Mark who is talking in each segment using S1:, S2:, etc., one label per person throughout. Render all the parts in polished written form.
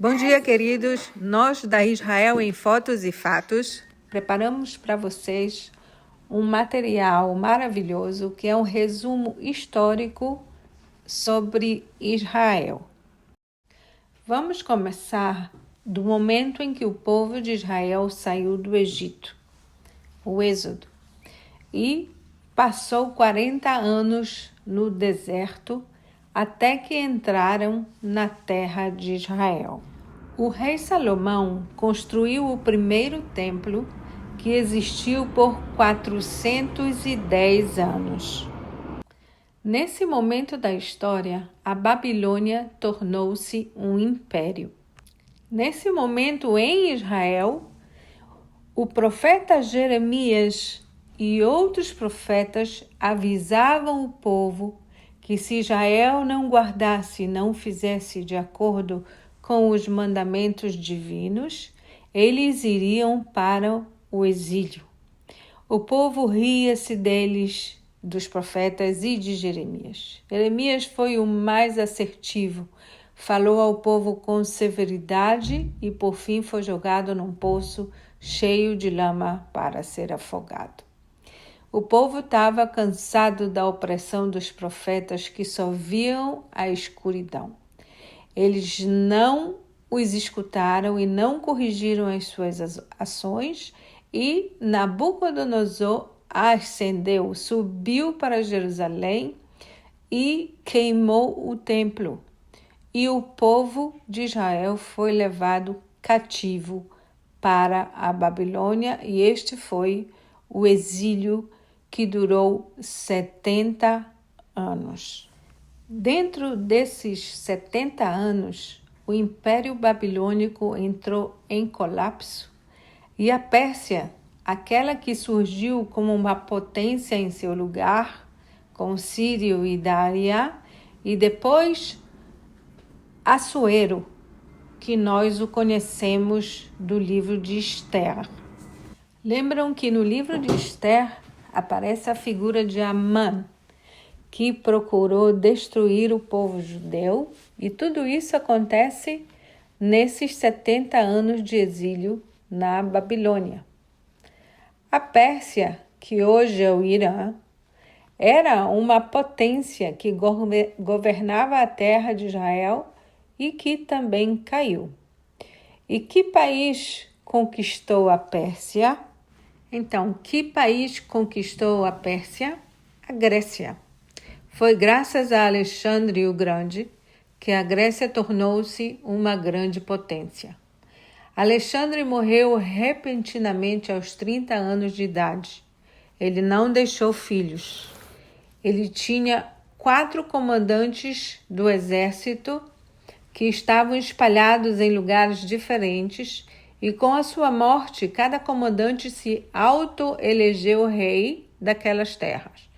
S1: Bom dia, queridos. Nós da Israel em Fotos e Fatos preparamos para vocês um material maravilhoso que é um resumo histórico sobre Israel. Vamos começar do momento em que o povo de Israel saiu do Egito, o Êxodo, e passou 40 anos no deserto até que entraram na terra de Israel. O rei Salomão construiu o primeiro templo, que existiu por 410 anos. Nesse momento da história, a Babilônia tornou-se um império. Nesse momento, em Israel, o profeta Jeremias e outros profetas avisavam o povo que se Israel não guardasse, não fizesse de acordo com os mandamentos divinos, eles iriam para o exílio. O povo ria-se deles, dos profetas e de Jeremias. Jeremias foi o mais assertivo, falou ao povo com severidade e, por fim, foi jogado num poço cheio de lama para ser afogado. O povo estava cansado da opressão dos profetas que só viam a escuridão. Eles não os escutaram e não corrigiram as suas ações, e Nabucodonosor ascendeu, subiu para Jerusalém e queimou o templo. E o povo de Israel foi levado cativo para a Babilônia, e este foi o exílio que durou 70 anos. Dentro desses 70 anos, o Império Babilônico entrou em colapso e a Pérsia, aquela que surgiu como uma potência em seu lugar, com Sírio e Dária, e depois Assuero, que nós o conhecemos do livro de Esther. Lembram que no livro de Esther aparece a figura de Amã, que procurou destruir o povo judeu, e tudo isso acontece nesses 70 anos de exílio na Babilônia. A Pérsia, que hoje é o Irã, era uma potência que governava a terra de Israel e que também caiu. E que país conquistou a Pérsia? Então, que país conquistou a Pérsia? A Grécia. Foi graças a Alexandre o Grande que a Grécia tornou-se uma grande potência. Alexandre morreu repentinamente aos 30 anos de idade. Ele não deixou filhos. Ele tinha 4 comandantes do exército que estavam espalhados em lugares diferentes, e com a sua morte, cada comandante se auto-elegeu rei daquelas terras.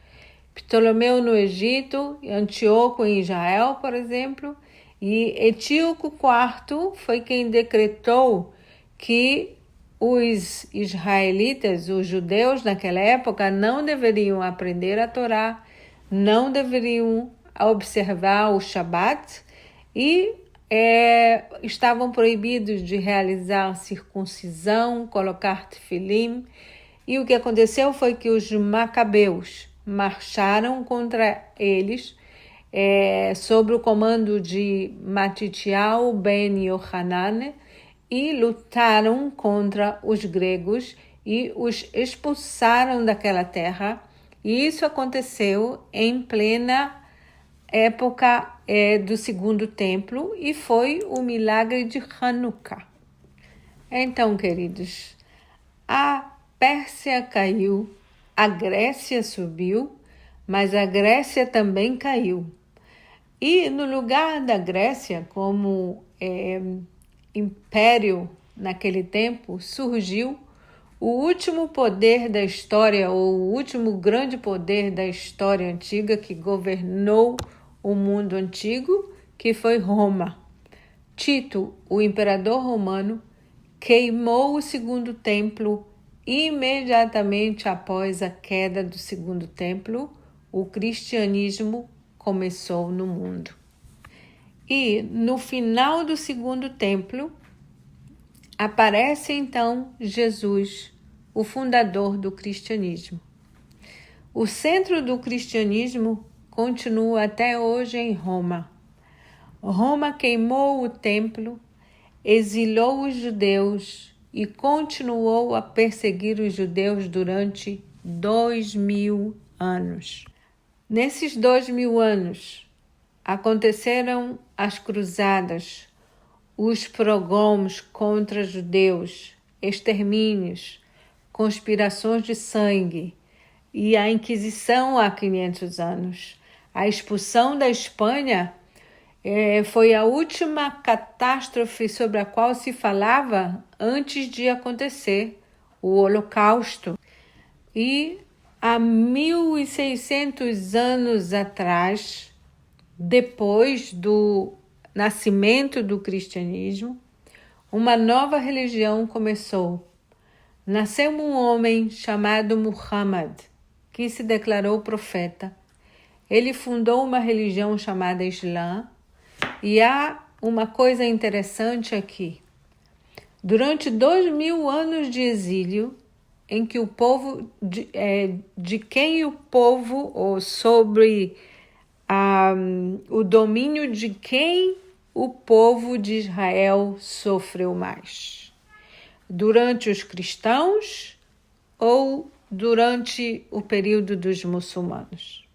S1: Ptolomeu no Egito, Antíoco em Israel, por exemplo, e Etíoco IV foi quem decretou que os israelitas, os judeus naquela época, não deveriam aprender a Torá, não deveriam observar o Shabat e estavam proibidos de realizar circuncisão, colocar tefilim. E o que aconteceu foi que os macabeus marcharam contra eles sob o comando de Matitial ben Yohanan e lutaram contra os gregos e os expulsaram daquela terra. E isso aconteceu em plena época do Segundo Templo, e foi o milagre de Hanukkah. Então, queridos, a Pérsia caiu, a Grécia subiu, mas a Grécia também caiu. E no lugar da Grécia, como império naquele tempo, surgiu o último poder da história, ou o último grande poder da história antiga que governou o mundo antigo, que foi Roma. Tito, o imperador romano, queimou o Segundo Templo. Imediatamente após a queda do Segundo Templo, o cristianismo começou no mundo. E no final do segundo templo, aparece então Jesus, o fundador do cristianismo. O centro do cristianismo continua até hoje em Roma. Roma queimou o templo, exilou os judeus e continuou a perseguir os judeus durante 2000 anos. Nesses 2000 anos, aconteceram as cruzadas, os pogroms contra judeus, extermínios, conspirações de sangue e a Inquisição há 500 anos. A expulsão da Espanha foi a última catástrofe sobre a qual se falava antes de acontecer o Holocausto. E há 1600 anos atrás, depois do nascimento do cristianismo, uma nova religião começou. Nasceu um homem chamado Muhammad, que se declarou profeta. Ele fundou uma religião chamada Islã. E há uma coisa interessante aqui. Durante 2000 anos de exílio, em que o povo, de quem o povo, ou sobre o domínio de quem o povo de Israel sofreu mais? Durante os cristãos ou durante o período dos muçulmanos?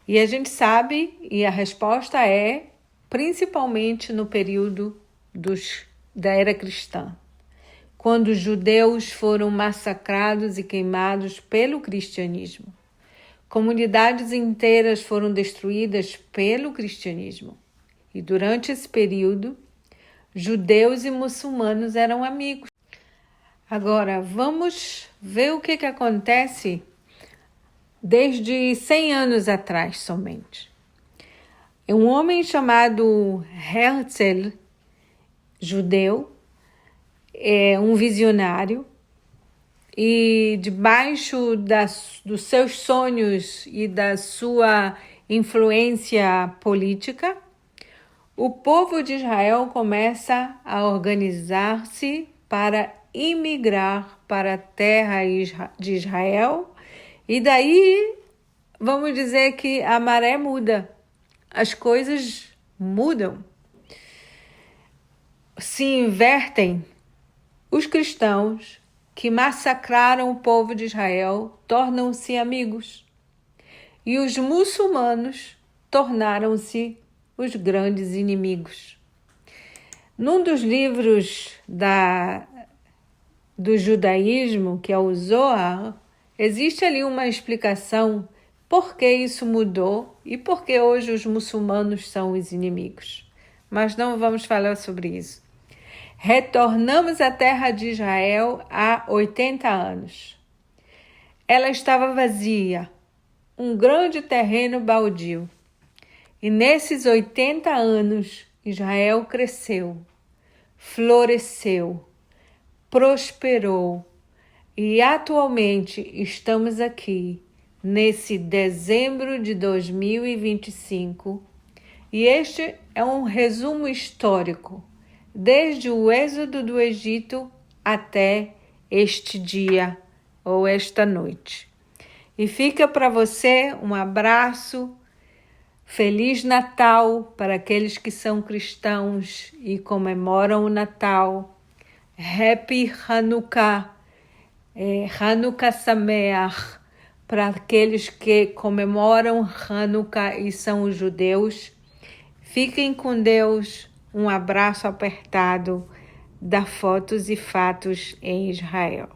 S1: E a gente sabe, e a resposta é principalmente no período da era cristã, quando os judeus foram massacrados e queimados pelo cristianismo. Comunidades inteiras foram destruídas pelo cristianismo. E durante esse período, judeus e muçulmanos eram amigos. Agora, vamos ver o que acontece desde 100 anos atrás somente. Um homem chamado Herzl, judeu, um visionário, e debaixo dos seus sonhos e da sua influência política, o povo de Israel começa a organizar-se para imigrar para a terra de Israel, e daí vamos dizer que a maré muda, as coisas mudam, se invertem. Os cristãos que massacraram o povo de Israel tornam-se amigos, e os muçulmanos tornaram-se os grandes inimigos. Num dos livros do judaísmo, que é o Zohar, existe ali uma explicação por que isso mudou e por que hoje os muçulmanos são os inimigos. Mas não vamos falar sobre isso. Retornamos à terra de Israel há 80 anos. Ela estava vazia, um grande terreno baldio. E nesses 80 anos, Israel cresceu, floresceu, prosperou. E atualmente estamos aqui, nesse dezembro de 2025. E este é um resumo histórico, desde o êxodo do Egito até este dia ou esta noite. E fica para você um abraço, Feliz Natal para aqueles que são cristãos e comemoram o Natal. Happy Hanukkah, Hanukkah Sameach, para aqueles que comemoram Hanukkah e são os judeus. Fiquem com Deus. Um abraço apertado da Fotos e Fatos em Israel.